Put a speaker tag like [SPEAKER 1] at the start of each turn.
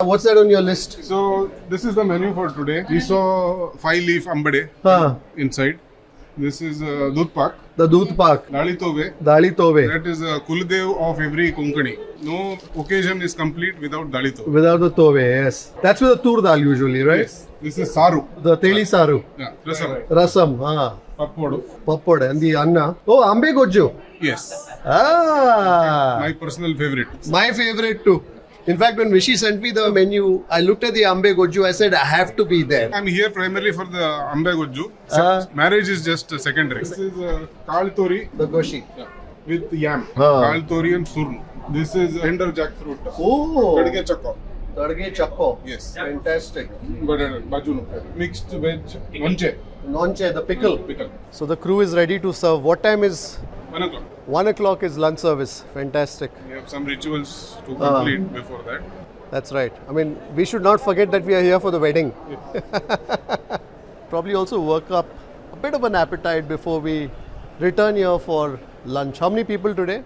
[SPEAKER 1] What's that on your list?
[SPEAKER 2] So this is the menu for today. We saw 5-leaf ambade inside. This is Dudh Pak.
[SPEAKER 1] The Dudh Pak.
[SPEAKER 2] Dali Tove.
[SPEAKER 1] Dali Tove.
[SPEAKER 2] That is Kuldev of every Konkani. No occasion is complete without Dali Tove.
[SPEAKER 1] Without the Tove, yes. That's with the tur dal usually, right?
[SPEAKER 2] Yes. This is Saru.
[SPEAKER 1] The Teli Saru.
[SPEAKER 2] Yeah. Rasam.
[SPEAKER 1] Rasam.
[SPEAKER 2] Pappodu.
[SPEAKER 1] Pappod. And the Anna. Oh, Ambe Goju.
[SPEAKER 2] Yes.
[SPEAKER 1] My
[SPEAKER 2] personal favorite.
[SPEAKER 1] My favorite too. In fact, when Rishi sent me the menu, I looked at the Ambe Goju. I said, I have to be there.
[SPEAKER 2] I'm here primarily for the Ambe Goju. Marriage is just secondary. This is Kal Tori.
[SPEAKER 1] The Goshi.
[SPEAKER 2] Yeah. With yam. Kal Tori and surnu. This is tender jackfruit.
[SPEAKER 1] Oh.
[SPEAKER 2] Tadke chakko.
[SPEAKER 1] Tadke chakko.
[SPEAKER 2] Yes.
[SPEAKER 1] Fantastic.
[SPEAKER 2] Bajunu. Mixed veg. Nonche.
[SPEAKER 1] Nonche, the pickle.
[SPEAKER 2] Pickle.
[SPEAKER 1] So the crew is ready to serve. What time is?
[SPEAKER 2] 1 o'clock.
[SPEAKER 1] 1 o'clock is lunch service. Fantastic.
[SPEAKER 2] We have some rituals to complete before that.
[SPEAKER 1] That's right. I mean, we should not forget that we are here for the wedding. Yes. Probably also work up a bit of an appetite before we return here for lunch. How many people today?